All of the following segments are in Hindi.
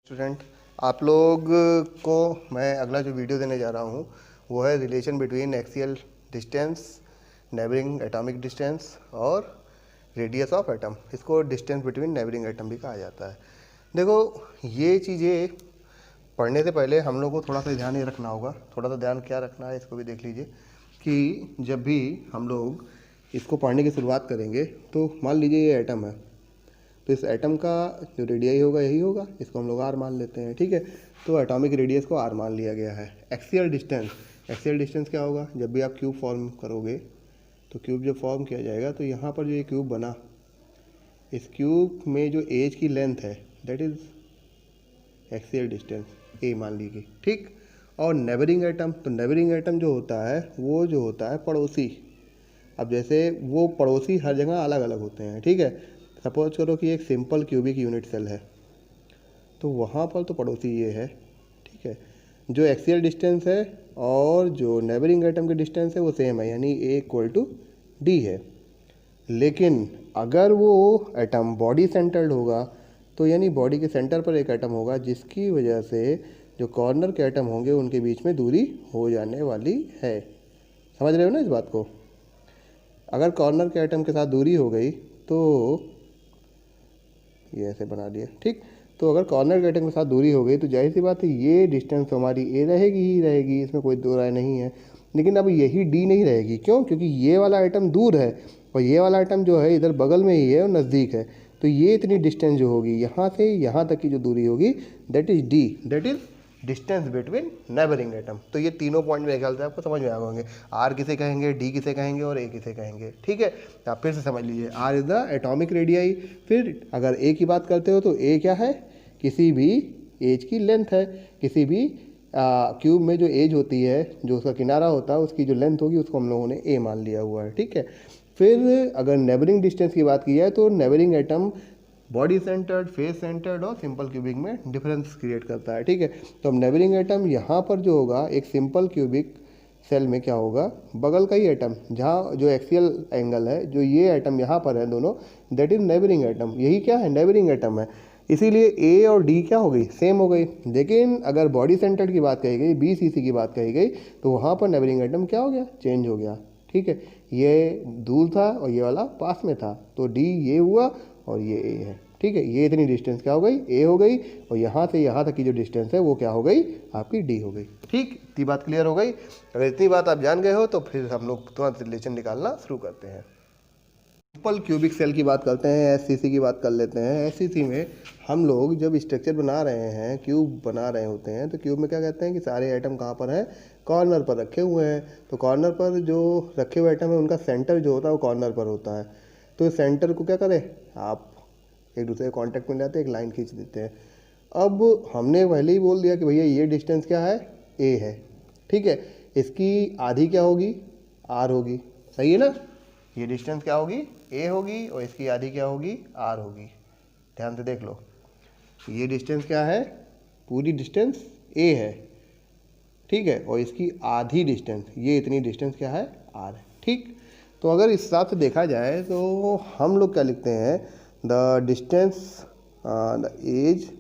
स्टूडेंट, आप लोग को मैं अगला जो वीडियो देने जा रहा हूँ वो है relation between axial distance, neighbouring atomic distance और रेडियस ऑफ एटम। इसको डिस्टेंस बिटवीन नेबरिंग एटम भी कहा जाता है। देखो, ये चीज़ें पढ़ने से पहले हम लोग को थोड़ा सा ध्यान ये रखना होगा। थोड़ा सा ध्यान क्या रखना है इसको भी देख लीजिए कि जब भी हम लोग इसको पढ़ने की शुरुआत करेंगे तो मान लीजिए ये एटम है, तो इस एटम का जो रेडियाई होगा यही होगा, इसको हम लोग आर मान लेते हैं। ठीक है, तो एटॉमिक रेडियस को आर मान लिया गया है। एक्सियल डिस्टेंस क्या होगा? जब भी आप क्यूब फॉर्म करोगे तो क्यूब जब फॉर्म किया जाएगा तो यहाँ पर जो ये क्यूब बना, इस क्यूब में जो एज की लेंथ है दैट इज़ एक्सियल डिस्टेंस, ए मान ली गई। ठीक, और नेबरिंग एटम, तो नेबरिंग एटम जो होता है वो जो होता है पड़ोसी। अब जैसे वो पड़ोसी हर जगह अलग अलग होते हैं। ठीक है, सपोज करो कि एक सिंपल क्यूबिक यूनिट सेल है, तो वहाँ पर तो पड़ोसी ये है। ठीक है, जो एक्सियल डिस्टेंस है और जो नेबरिंग एटम के डिस्टेंस है वो सेम है, यानी ए इक्वल टू डी है। लेकिन अगर वो एटम बॉडी सेंटर्ड होगा तो यानी बॉडी के सेंटर पर एक एटम होगा जिसकी वजह से जो कॉर्नर के एटम होंगे उनके बीच में दूरी हो जाने वाली है। समझ रहे हो ना इस बात को? अगर कॉर्नर के एटम के साथ दूरी हो गई तो ये ऐसे बना दिया। ठीक, तो अगर कॉर्नर के एटम के साथ दूरी हो गई तो जाहिर सी बात है ये डिस्टेंस तो हमारी ए रहेगी ही रहेगी, इसमें कोई दो राय नहीं है। लेकिन अब यही डी नहीं रहेगी। क्यों? क्योंकि ये वाला आइटम दूर है और ये वाला आइटम जो है इधर बगल में ही है और नज़दीक है। तो ये इतनी डिस्टेंस जो होगी यहाँ से यहाँ तक की जो दूरी होगी that is D, that is distance between neighbouring atom. तो ये तीनों पॉइंट मेरे ख्याल से आपको समझ में आ होंगे। आर किसे कहेंगे, डी किसे कहेंगे और ए किसे कहेंगे। ठीक है, आप फिर से समझ लीजिए, R is the atomic radii. फिर अगर ए की बात करते हो तो ए क्या है? किसी भी एज की लेंथ है। किसी भी क्यूब में जो एज होती है, जो उसका किनारा होता है, उसकी जो लेंथ होगी उसको हम लोगों ने ए मान लिया हुआ है। ठीक है, फिर अगर नेबरिंग डिस्टेंस की बात की जाए तो neighbouring atom body centred, face centred और सिंपल क्यूबिक में डिफरेंस क्रिएट करता है। ठीक है, तो अब नेबरिंग एटम यहाँ पर जो होगा एक सिंपल क्यूबिक सेल में क्या होगा, बगल का ही एटम जहाँ जो एक्सियल एंगल है, जो ये एटम यहाँ पर है दोनों, दैट इज नेबरिंग एटम। यही क्या है? नेबरिंग एटम है। इसीलिए ए और डी क्या हो गई? सेम हो गई। लेकिन अगर बॉडी सेंटर्ड की बात कही गई, बी सी सी की बात कही गई, तो वहाँ पर नेबरिंग एटम क्या हो गया? चेंज हो गया। ठीक है, ये दूर था और ये वाला पास में था, तो डी ये हुआ और ये ए है। ठीक है, ये इतनी डिस्टेंस क्या हो गई? ए हो गई, और यहाँ से यहाँ तक की जो डिस्टेंस है वो क्या हो गई? आपकी डी हो गई। ठीक, इतनी बात क्लियर हो गई। अगर इतनी बात आप जान गए हो तो फिर हम लोग तुरंत रिलेशन निकालना शुरू करते हैं। सिंपल क्यूबिक सेल की बात करते हैं, एससीसी की बात कर लेते हैं। एससीसी में हम लोग जब स्ट्रक्चर बना रहे हैं, क्यूब बना रहे होते हैं, तो क्यूब में क्या कहते हैं कि सारे आइटम कहाँ पर हैं? कॉर्नर पर रखे हुए हैं। तो कॉर्नर पर जो रखे हुए आइटम है उनका सेंटर जो होता है वो कॉर्नर पर होता है। तो इस सेंटर को क्या करें, आप एक दूसरे के कॉन्टैक्ट में लाते हैं, एक लाइन खींच देते हैं। अब हमने पहले ही बोल दिया कि भैया ये डिस्टेंस क्या है? ए है। ठीक है, इसकी आधी क्या होगी? आर होगी। सही है ना? ये डिस्टेंस क्या होगी? ए होगी, और इसकी आधी क्या होगी? आर होगी। ध्यान से देख लो, ये डिस्टेंस क्या है? पूरी डिस्टेंस ए है। ठीक है, और इसकी आधी डिस्टेंस, ये इतनी डिस्टेंस क्या है? आर है। ठीक, तो अगर इस हिसाब से देखा जाए तो हम लोग क्या लिखते हैं? The distance, the edge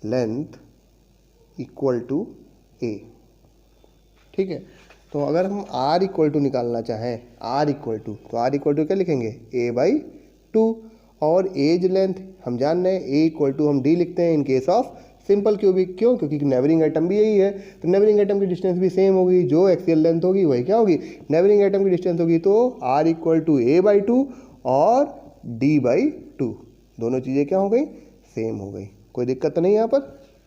length equal to a. ठीक है, तो अगर हम r इक्वल टू निकालना चाहें, r इक्वल टू, तो r इक्वल टू क्या लिखेंगे? a/2। और एज लेंथ हम जान रहे हैं a इक्वल टू हम d लिखते हैं in case of simple cubic. क्यों? क्योंकि नेबरिंग एटम भी यही है, तो नेबरिंग एटम की डिस्टेंस भी सेम होगी। जो एक्सियल लेंथ होगी वही क्या होगी? नेबरिंग एटम की डिस्टेंस होगी। तो r इक्वल टू a/2 और d/2, दोनों चीज़ें क्या हो गई? सेम हो गई। कोई दिक्कत तो नहीं है यहाँ पर?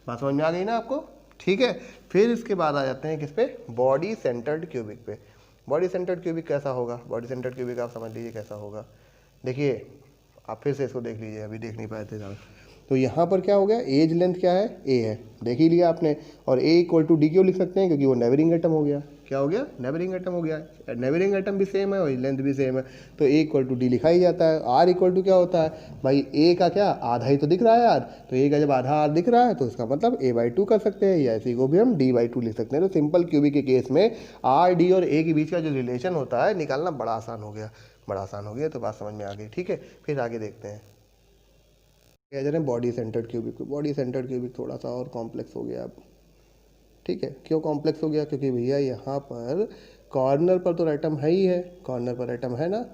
बात समझ में आ गई ना आपको? ठीक है, फिर इसके बाद आ जाते हैं किस पे? बॉडी सेंटर्ड क्यूबिक पे। बॉडी सेंटर्ड क्यूबिक कैसा होगा? बॉडी सेंटर्ड क्यूबिक आप समझ लीजिए कैसा होगा। देखिए, आप फिर से इसको देख लीजिए, अभी देख नहीं पाए थे ज़्यादा। तो यहाँ पर क्या हो गया? एज लेंथ क्या है? ए है, देख ही लिया आपने। और ए इक्वल टू डी क्यों लिख सकते हैं? क्योंकि वो नेबरिंग एटम हो गया। क्या हो गया? नेबरिंग एटम हो गया। नेबरिंग एटम भी सेम है और लेंथ भी सेम है, तो ए इक्वल टू डी लिखा ही जाता है। आर इक्वल टू क्या होता है भाई? ए का क्या? आधा ही तो दिख रहा है यार, तो ए का जब आधा आर दिख रहा है तो इसका मतलब a/2 कर सकते हैं, या इसी को भी हम d/2 लिख सकते हैं। तो सिंपल क्यूबिक के केस में आर, डी और ए के बीच का जो रिलेशन होता है निकालना बड़ा आसान हो गया, बड़ा आसान हो गया। तो बात समझ में आ गई। ठीक है, फिर आगे देखते हैं। कह जा रहे हैं body centred cubic. Body centred cubic थोड़ा सा और कॉम्प्लेक्स हो गया अब, ठीक है। क्यों कॉम्प्लेक्स हो गया? क्योंकि भैया यहाँ पर कॉर्नर पर तो एटम है ही है, कॉर्नर पर एटम है ना,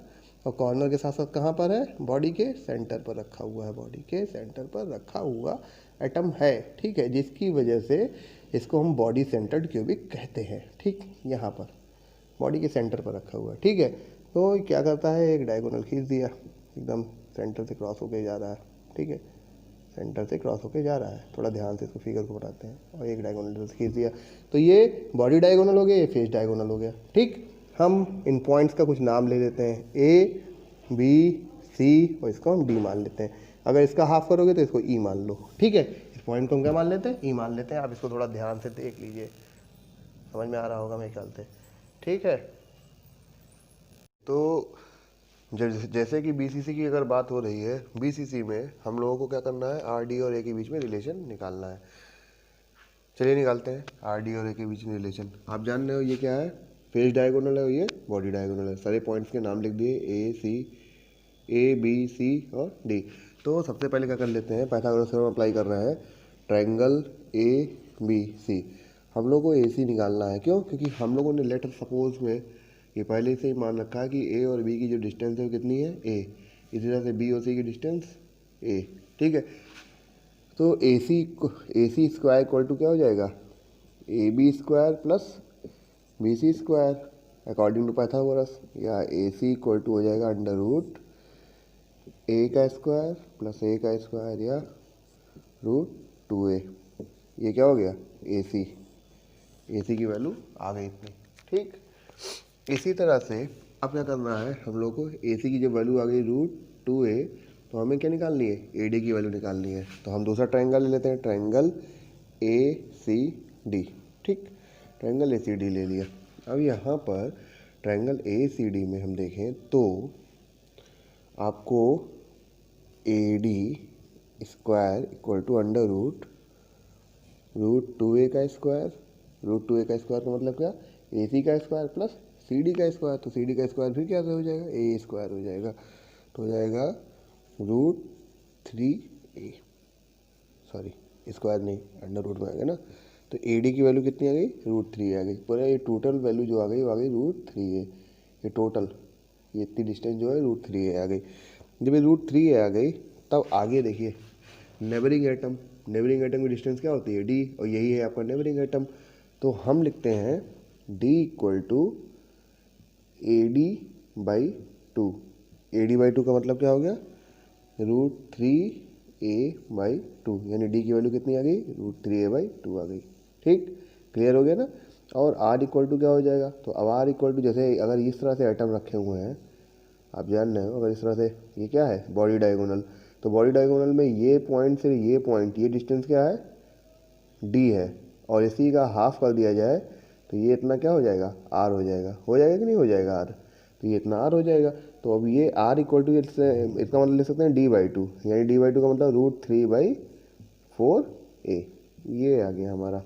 और कॉर्नर के साथ साथ कहाँ पर है? बॉडी के सेंटर पर रखा हुआ है, बॉडी के सेंटर पर रखा हुआ एटम है, ठीक है, जिसकी वजह से इसको हम बॉडी सेंटर्ड क्यूबिक कहते हैं, ठीक। यहाँ पर बॉडी के सेंटर पर रखा हुआ है, ठीक है। तो क्या करता है, एक डायगोनल खींच दिया, एकदम सेंटर से क्रॉस होकर जा रहा है, ठीक है, सेंटर से क्रॉस होकर जा रहा है। थोड़ा ध्यान से इसको फिगर को बनाते हैं, और एक डायगोनल खींच दिया, तो ये बॉडी डायगोनल हो गया, ये फेस डायगोनल हो गया, ठीक। हम इन पॉइंट्स का कुछ नाम ले लेते हैं, ए बी सी, और इसको हम डी मान लेते हैं। अगर इसका हाफ करोगे तो इसको ई मान लो, ठीक है। इस पॉइंट को हम क्या मान लेते हैं? ई मान लेते हैं। आप इसको थोड़ा ध्यान से देख लीजिए, समझ में आ रहा होगा मेरे ख्याल से, ठीक है। तो जैसे कि बीसीसी की अगर बात हो रही है, बीसीसी में हम लोगों को क्या करना है? आरडी और ए के बीच में रिलेशन निकालना है। चलिए निकालते हैं आर डी और ए के बीच में रिलेशन। आप जान रहे हो ये क्या है? फेस डायगोनल है और ये बॉडी डायगोनल है। सारे पॉइंट्स के नाम लिख दिए, ए बी सी और डी। तो सबसे पहले क्या कर लेते हैं, पाइथागोरस थ्योरम अप्लाई कर रहे हैं। ट्रायंगल ए बी सी, हम लोग को ए सी निकालना है। क्यों? क्योंकि हम लोगों ने लेटर सपोज में ये पहले से ही मान रखा है कि ए और बी की जो डिस्टेंस है वो कितनी है? ए। इसी तरह से बी और सी की डिस्टेंस ए, ठीक है। तो A C square equal to क्या हो जाएगा? A B square plus B C square according to Pythagoras, या ए सी इक्वल टू हो जाएगा अंडर रूट ए का स्क्वायर प्लस ए का स्क्वायर, या रूट 2a। ये क्या हो गया? ए सी की वैल्यू आ गई इतनी, ठीक। इसी तरह से अब क्या करना है हम लोग को? ए सी की जब वैल्यू आ गई रूट 2a, तो हमें क्या निकालनी है? ए डी की वैल्यू निकालनी है। तो हम दूसरा ट्रायंगल ले लेते हैं, ट्रायंगल ए सी डी, ठीक। ट्रायंगल ए सी डी ले लिया। अब यहाँ पर ट्रायंगल ए सी डी में हम देखें तो आपको A D square equal to under root 2a का स्क्वायर। रूट 2a का स्क्वायर का मतलब क्या? ए सी का स्क्वायर प्लस सी डी का स्क्वायर। तो सी डी का स्क्वायर फिर क्या हो जाएगा? ए स्क्वायर हो जाएगा। तो हो जाएगा रूट 3a, सॉरी स्क्वायर नहीं, अंडर रूट में आ गया ना। तो ए डी की वैल्यू कितनी आ गई? रूट 3 आ गई। पूरा ये टोटल वैल्यू जो आ गई वो आ गई रूट 3a। ये टोटल ये इतनी डिस्टेंस जो है रूट 3a आ गई। जब ये रूट 3a आ गई तब आगे देखिए नेबरिंग एटम, नेबरिंग एटम की डिस्टेंस क्या होती है? डी, और यही है आपका नेबरिंग एटम। तो हम लिखते हैं D equal to A D by 2। A D by 2 का मतलब क्या हो गया? रूट 3a बाई 2, यानी डी की वैल्यू कितनी आ गई? रूट 3a बाई 2 आ गई, ठीक। क्लियर हो गया ना। और आर इक्वल टू क्या हो जाएगा? तो अब आर इक्वल टू, जैसे अगर इस तरह से एटम रखे हुए हैं, आप जान रहे हो, अगर इस तरह से, ये क्या है? Body diagonal. तो बॉडी डायगोनल में ये पॉइंट से ये पॉइंट, ये डिस्टेंस क्या है? डी है। और इसी का हाफ कर दिया जाए तो ये इतना क्या हो जाएगा? आर हो जाएगा। हो जाएगा कि नहीं हो जाएगा आर? तो ये इतना आर हो जाएगा। तो अब ये आर इक्वल टू, इसका मतलब ले सकते हैं डी बाई 2, यानी डी बाई 2 का मतलब रूट 3/4a। ये आ गया हमारा,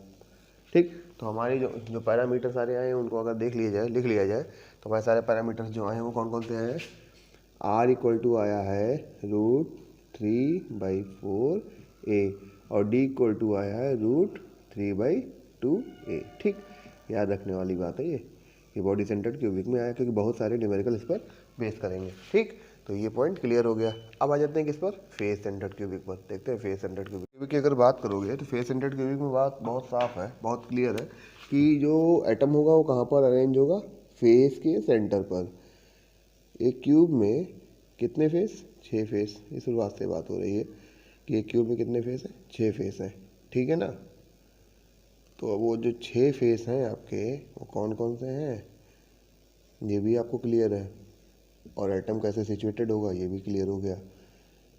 ठीक। तो हमारे जो पैरामीटर सारे आए हैं उनको अगर देख लिया जाए, लिख लिया जाए, तो हमारे सारे पैरामीटर्स जो आए हैं वो कौन कौन से आए हैं? आर इक्वल टू आया है रूट 3/4a, और डी इक्वल टू आया है रूट 3/2a, ठीक। याद रखने वाली बात है ये बॉडी सेंटर्ड क्यूबिक में आया, क्योंकि बहुत सारे न्यूमेरिकल इस पर बेस करेंगे, ठीक। तो ये पॉइंट क्लियर हो गया। अब आ जाते हैं किस पर? फेस सेंटर्ड क्यूबिक पर। देखते हैं फेस सेंटर्ड क्यूबिक की अगर बात करोगे तो फेस सेंटर्ड क्यूबिक में बात बहुत साफ है, बहुत क्लियर है कि जो एटम होगा वो कहाँ पर अरेंज होगा? फेस के सेंटर पर। एक क्यूब में कितने फेस? 6 फेस। इस शुरुआत से बात हो रही है कि एक क्यूब में कितने फेस हैं? 6 फेस हैं, ठीक है ना। तो वो जो 6 फेस हैं आपके, वो कौन कौन से हैं ये भी आपको क्लियर है। और एटम कैसे सिचुएटेड होगा ये भी क्लियर हो गया।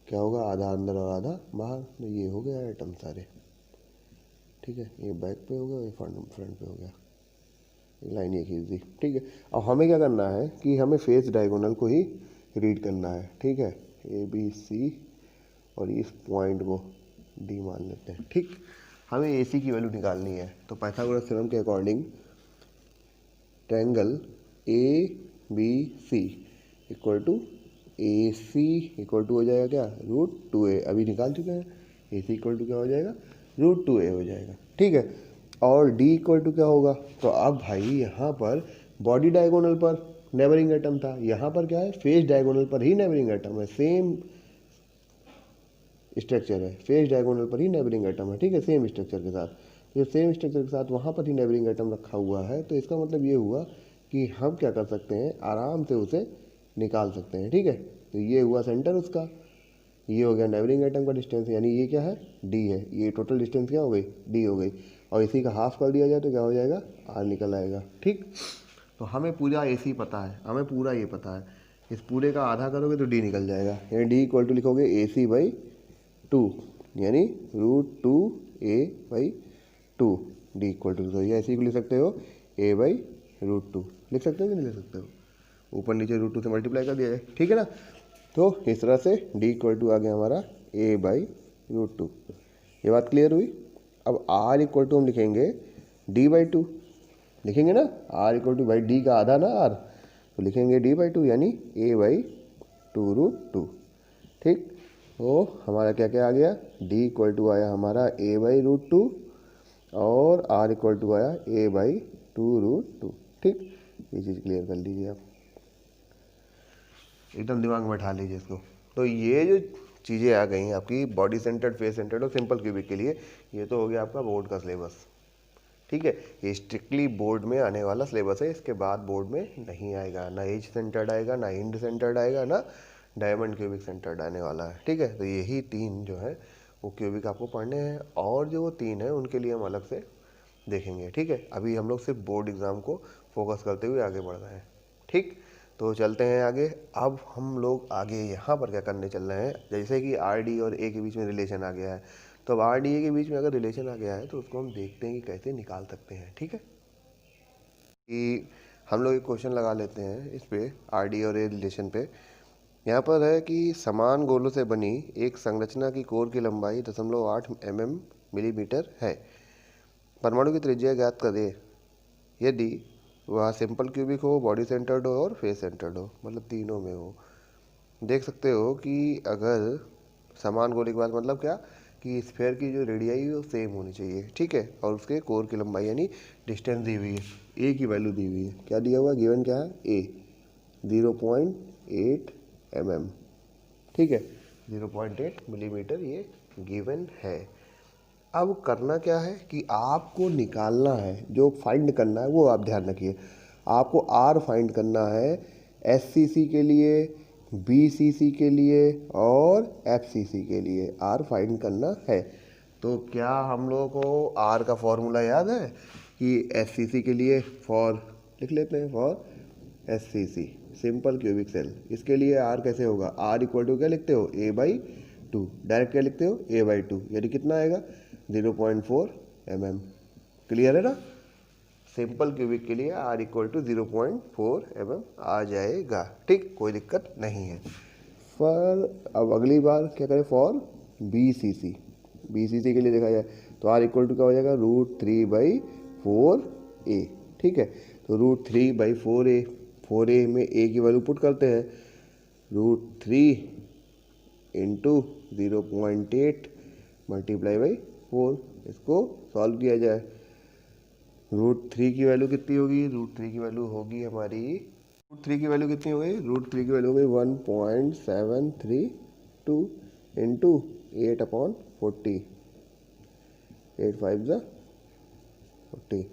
क्या होगा? आधा अंदर और आधा बाहर। तो ये हो गया एटम सारे, ठीक है। ये बैक पे हो गया, ये फ्रंट पे हो गया। लाइन ये खींच दी, ठीक है। अब हमें क्या करना है कि हमें फेस डायगोनल को ही रीड करना है, ठीक है। ए बी सी, और इस पॉइंट को डी मान लेते हैं, ठीक। हमें ए सी की वैल्यू निकालनी है। तो पाइथागोरस थ्योरम के according triangle A B C equal to A C equal to हो जाएगा क्या, √2a। अभी निकाल चुके हैं, ए सी इक्वल टू क्या हो जाएगा, √2a हो जाएगा। ठीक है, और डी इक्वल टू क्या होगा, तो अब भाई यहाँ पर बॉडी डायगोनल पर नेबरिंग एटम था, यहाँ पर क्या है, फेस डायगोनल पर ही नेबरिंग एटम है, सेम स्ट्रक्चर है, फेस डायगोनल पर ही नेबरिंग एटम है। ठीक है, सेम स्ट्रक्चर के साथ, तो सेम स्ट्रक्चर के साथ वहाँ पर ही नेबरिंग एटम रखा हुआ है, तो इसका मतलब ये हुआ कि हम क्या कर सकते हैं, आराम से उसे निकाल सकते हैं। ठीक है, तो ये हुआ सेंटर उसका, ये हो गया नेबरिंग एटम का डिस्टेंस, यानी ये क्या है, डी है, ये टोटल डिस्टेंस क्या हो गई, डी हो गई, और इसी का हाफ कर दिया जाए तो क्या हो जाएगा, आर निकल आएगा। ठीक, तो हमें पूरा ए सी पता है, हमें पूरा ये पता है, इस पूरे का आधा करोगे तो डी निकल जाएगा, यानी डी इक्वल टू लिखोगे ए सी बाई 2, यानी √2a/2, डी इक्वल टू, तो ये ऐसे ही लिख सकते हो a/√2, लिख सकते हो कि नहीं लिख सकते हो, ऊपर नीचे √2 से मल्टीप्लाई कर दिया जाए। ठीक है ना, तो इस तरह से डी इक्वल टू आ गया हमारा a/√2। ये बात क्लियर हुई। अब r इक्वल टू हम लिखेंगे d/2, लिखेंगे ना, r इक्वल टू भाई डी का आधा ना r, तो लिखेंगे d/2 यानी a/2√2। ठीक, तो हमारा क्या क्या आ गया, d इक्वल टू आया हमारा a/√2 और r इक्वल टू आया a/2√2। ठीक, ये चीज़ क्लियर कर लीजिए आप, एकदम दिमाग में बैठा लीजिए इसको। तो ये जो चीज़ें आ गई आपकी बॉडी सेंटर्ड, फेस सेंटर्ड और सिंपल क्यूबिक के लिए, ये तो हो गया आपका बोर्ड का सिलेबस। ठीक है, ये स्ट्रिक्टली बोर्ड में आने वाला सिलेबस है, इसके बाद बोर्ड में नहीं आएगा, ना एज सेंटर्ड आएगा, ना इंड सेंटर्ड आएगा, ना डायमंड क्यूबिक सेंटर्ड आने वाला है। ठीक है, तो यही 3 जो है वो क्यूबिक आपको पढ़ने हैं, और जो वो 3 है उनके लिए हम अलग से देखेंगे। ठीक है, अभी हम लोग सिर्फ बोर्ड एग्ज़ाम को फोकस करते हुए आगे बढ़ रहे हैं। ठीक, तो चलते हैं आगे। अब हम लोग आगे यहाँ पर क्या करने चल रहे हैं, जैसे कि आर डी और ए के बीच में रिलेशन आ गया है, तो अब आर डी ए के बीच में अगर रिलेशन आ गया है तो उसको हम देखते हैं कि कैसे निकाल सकते हैं। ठीक है, कि हम लोग एक क्वेश्चन लगा लेते हैं इस पे, आर डी और ए रिलेशन पे। यहाँ पर है कि समान गोलों से बनी एक संरचना की कोर की लंबाई 0.8 मिलीमीटर है, परमाणु की त्रिज्या ज्ञात करें यदि वह सिंपल क्यूबिक हो, बॉडी सेंटर्ड हो और फेस सेंटर्ड हो, मतलब तीनों में हो। देख सकते हो कि अगर समान गोले की बात मतलब क्या, कि स्फेयर की जो रेडियाई है वो सेम होनी चाहिए। ठीक है, और उसके कोर की लंबाई यानी डिस्टेंस दी हुई है, ए की वैल्यू दी हुई है, क्या दिया हुआ, गिवन क्या है, ए 0.8 mm। ठीक है, 0.8 मिलीमीटर ये गिवन है। अब करना क्या है कि आपको निकालना है, जो फाइंड करना है वो आप ध्यान रखिए, आपको आर फाइंड करना है एससीसी के लिए, बीसीसी के लिए और एफसीसी के लिए आर फाइंड करना है। तो क्या हम लोगों को आर का फॉर्मूला याद है, कि एससीसी के लिए फॉर लिख लेते हैं, for SCC simple cubic cell, इसके लिए आर कैसे होगा, आर इक्वल टू क्या लिखते हो, a/2, डायरेक्ट क्या लिखते हो, a/2, यानी कितना आएगा 0.4 mm। क्लियर है ना, सिंपल क्यूबिक के लिए आर इक्वल टू 0.4 mm आ जाएगा। ठीक, कोई दिक्कत नहीं है। फॉर, अब अगली बार क्या करें, फॉर बीसीसी, बीसीसी के लिए देखा जाए तो आर इक्वल टू क्या हो जाएगा, √3/4a। ठीक है, तो √3/4a, 4a में a की वैल्यू पुट करते हैं, √3 इंटू 0.8 मल्टीप्लाई बाई 4, इसको सॉल्व किया जाए, √3 की वैल्यू कितनी होगी, √3 की वैल्यू होगी हमारी, √3 की वैल्यू कितनी हो गई, √3 की वैल्यू हो गई 1.732 इंटू 8/40, 8 5 ज़ा 40,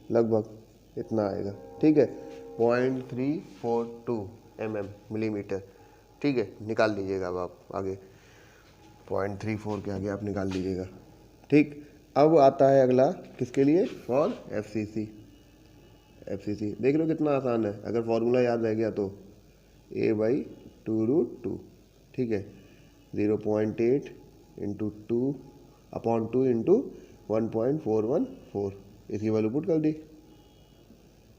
लगभग इतना आएगा। ठीक है, 0.342 mm मिलीमीटर। ठीक है, निकाल लीजिएगा अब आप आगे, 0.34 के आगे आप निकाल लीजिएगा। ठीक, अब आता है अगला किसके लिए, फॉर एफसीसी। एफसीसी देख लो कितना आसान है, अगर फॉर्मूला याद रह गया तो a/2√2। ठीक है, 0.8 इंटू 2/2 इंटू 1.414, इसकी वैल्यू पुट कर दी,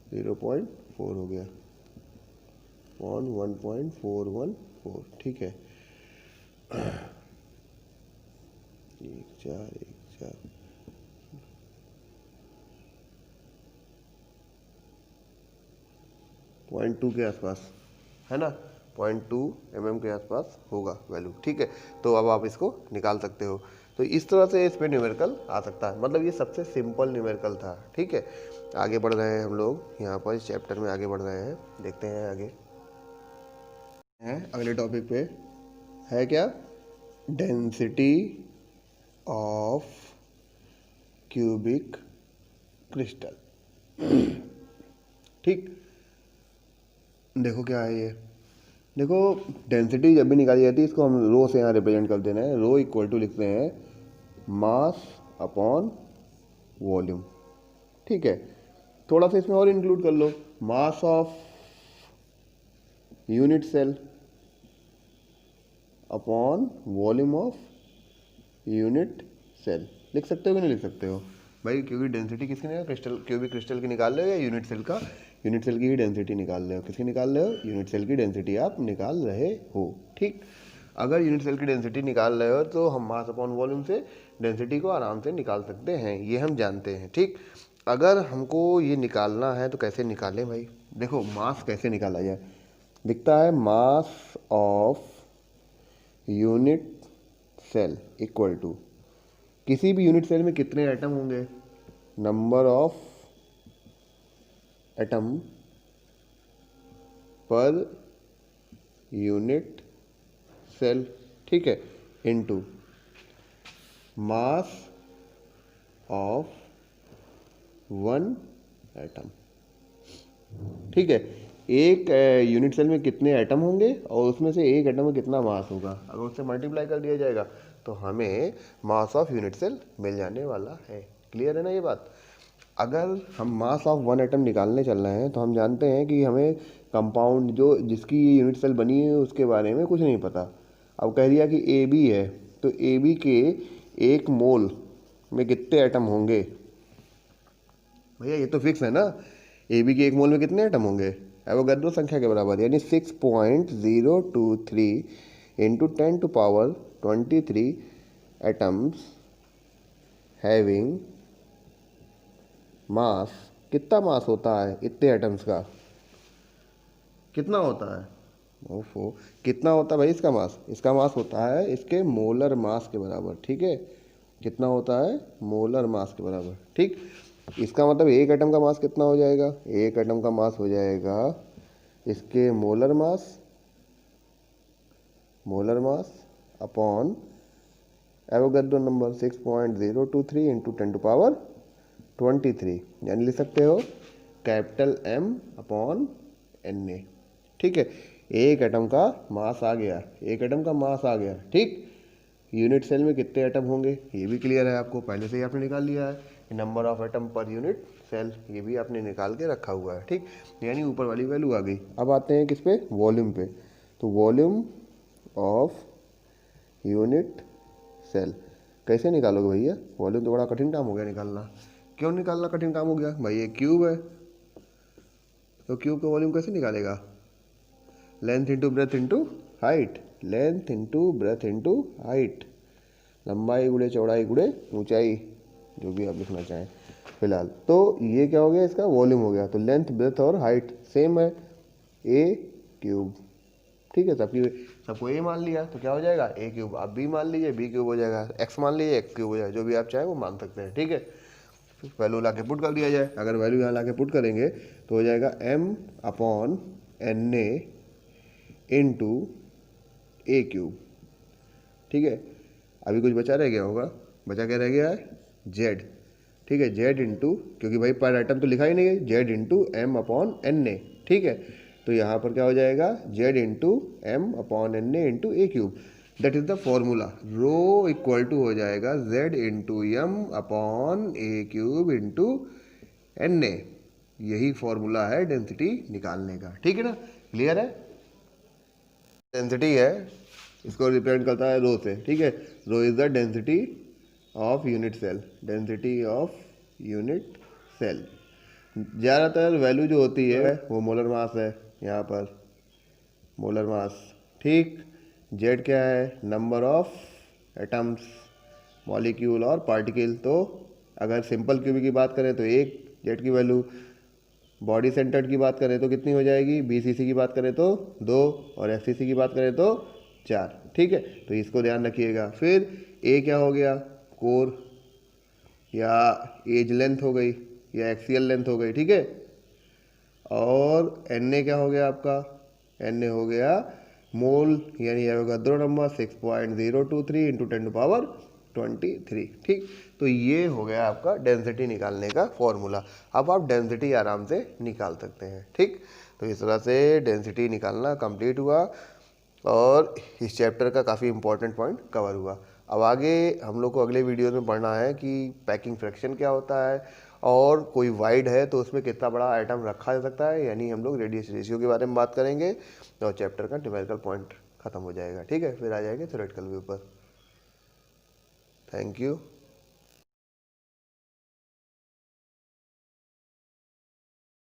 0.4 हो गया ऑन 1.414। ठीक है, 1 4 1 0.2 के आसपास है ना, 0.2 mm के आसपास होगा वैल्यू। ठीक है, तो अब आप इसको निकाल सकते हो। तो इस तरह से इस पे न्यूमेरिकल आ सकता है, मतलब ये सबसे सिंपल न्यूमेरिकल था। ठीक है, आगे बढ़ रहे हैं हम लोग यहाँ पर इस चैप्टर में आगे बढ़ रहे हैं, देखते हैं आगे हैं अगले टॉपिक पे है क्या, डेंसिटी ऑफ क्यूबिक क्रिस्टल। ठीक, देखो क्या है ये, देखो डेंसिटी जब भी निकाली जाती है इसको हम रो से यहाँ रिप्रेजेंट कर देना है। रो इक्वल टू लिखते हैं मास अपॉन वॉल्यूम। ठीक है, थोड़ा सा इसमें और इंक्लूड कर लो, mass of unit cell upon volume of unit cell. लिख सकते हो कि नहीं लिख सकते हो भाई, क्योंकि डेंसिटी किसकी निकाल, क्रिस्टल क्यूबिक क्रिस्टल की निकाल रहे हो या यूनिट सेल का, यूनिट सेल की ही डेंसिटी निकाल रहे हो। किसकी निकाल रहे हो, यूनिट सेल की डेंसिटी आप निकाल रहे हो। ठीक, अगर यूनिट सेल की डेंसिटी निकाल रहे हो तो हम मास अपॉन वॉल्यूम से डेंसिटी को आराम से निकाल सकते हैं, ये हम जानते हैं। ठीक, अगर हमको ये निकालना है तो कैसे निकालें भाई, देखो मास कैसे निकाला जाए, दिखता है mass of unit cell equal to, किसी भी यूनिट सेल में कितने एटम होंगे, number of atom per unit cell. ठीक है, into mass of one atom. ठीक है, एक यूनिट सेल में कितने एटम होंगे और उसमें से एक एटम में कितना मास होगा, अगर उससे मल्टीप्लाई कर दिया जाएगा तो हमें मास ऑफ यूनिट सेल मिल जाने वाला है। क्लियर है ना ये बात। अगर हम मास ऑफ वन एटम निकालने चल रहे हैं तो हम जानते हैं कि हमें कंपाउंड जो जिसकी ये यूनिट सेल बनी है उसके बारे में कुछ नहीं पता। अब कह दिया कि ए बी है, तो ए बी के एक मोल में कितने एटम होंगे, भैया ये तो फिक्स है ना, ए बी के एक मोल में कितने एटम होंगे, एवोगैड्रो संख्या के बराबर, यानी 6.023 इंटू 10⁻23 एटम्स हैविंग मास। कितना मास होता है इतने एटम्स का, कितना होता है, ओफो कितना होता है भाई इसका मास, इसका मास होता है इसके मोलर मास के बराबर। ठीक है, कितना होता है, मोलर मास के बराबर। ठीक, इसका मतलब एक एटम का मास कितना हो जाएगा, एक एटम का मास हो जाएगा इसके molar mass upon Avogadro number 6.023 into 10⁻23, यानी लिख सकते हो capital M upon N A. ठीक है, एक एटम का मास आ गया, एक एटम का मास आ गया। ठीक, यूनिट सेल में कितने एटम होंगे ये भी क्लियर है आपको, पहले से ही आपने निकाल लिया है, number of atom per unit cell ये भी आपने निकाल के रखा हुआ है। ठीक, यानी ऊपर वाली वैल्यू आ गई। अब आते हैं किस पे, वॉल्यूम पे। तो वॉल्यूम ऑफ यूनिट सेल कैसे निकालोगे भैया, वॉल्यूम तो बड़ा कठिन काम हो गया निकालना। क्यों निकालना कठिन काम हो गया भाई, ये क्यूब है तो क्यूब का वॉल्यूम कैसे निकालेगा, length into breadth into height, length into breadth into height, लंबाई गुणे चौड़ाई गुणे ऊंचाई, जो भी आप लिखना चाहें फिलहाल। तो ये क्या हो गया, इसका वॉल्यूम हो गया। तो लेंथ ब्रेथ और हाइट सेम है, ए क्यूब। ठीक है, सबको ए मान लिया तो क्या हो जाएगा, ए क्यूब। आप बी मान लीजिए, बी क्यूब हो जाएगा, एक्स मान लीजिए, एक्स क्यूब हो जाएगा, जो भी आप चाहें वो मान सकते हैं। ठीक है, वैल्यू ला के पुट कर दिया जाए, अगर वैल्यू यहाँ ला के पुट करेंगे तो हो जाएगा M upon N A into a cube. ठीक है, अभी कुछ बचा रह गया होगा, बचा क्या रह गया है, जेड। ठीक है, जेड इंटू, क्योंकि भाई पर आइटम तो लिखा ही नहीं है, Z into M upon N A. ठीक है, तो यहाँ पर क्या हो जाएगा, Z into M upon N A into a cube, that is the formula. Rho equal to हो जाएगा Z into M upon a cube into N A, यही फॉर्मूला है डेंसिटी निकालने का। ठीक है ना, क्लियर है। डेंसिटी है, इसको रिप्रेजेंट करता है रो से। ठीक है, rho is the density of unit cell, density of unit cell. ज़्यादातर वैल्यू जो होती है वो मोलर मास है, यहाँ पर मोलर मास। ठीक, जेड क्या है, नंबर ऑफ एटम्स मॉलिक्यूल और पार्टिकल। तो अगर सिंपल क्यूबिक की बात करें तो 1, जेड की वैल्यू। बॉडी सेंटर्ड की बात करें तो कितनी हो जाएगी, बीसीसी की बात करें तो 2 और एफसीसी की बात करें तो 4। ठीक है, तो इसको ध्यान रखिएगा। फिर ए क्या हो गया, कोर या एज लेंथ हो गई या एक्सियल लेंथ हो गई। ठीक है, और एन ए क्या हो गया आपका, एन ए हो गया मोल यानी एवोगाद्रो नंबर 6.023 इंटू 10⁻23। ठीक, तो ये हो गया आपका डेंसिटी निकालने का फॉर्मूला। अब आप डेंसिटी आराम से निकाल सकते हैं। ठीक, तो इस तरह से डेंसिटी निकालना कंप्लीट हुआ और इस चैप्टर का काफ़ी इंपॉर्टेंट पॉइंट कवर हुआ। अब आगे हम लोग को अगले वीडियो में पढ़ना है कि पैकिंग फ्रैक्शन क्या होता है और कोई वाइड है तो उसमें कितना बड़ा आइटम रखा जा सकता है, यानी हम लोग रेडियस रेशियो के बारे में बात करेंगे और चैप्टर का न्यूमेरिकल पॉइंट खत्म हो जाएगा। ठीक है, फिर आ जाएंगे थ्योरेटिकल व्यू पर। Thank you.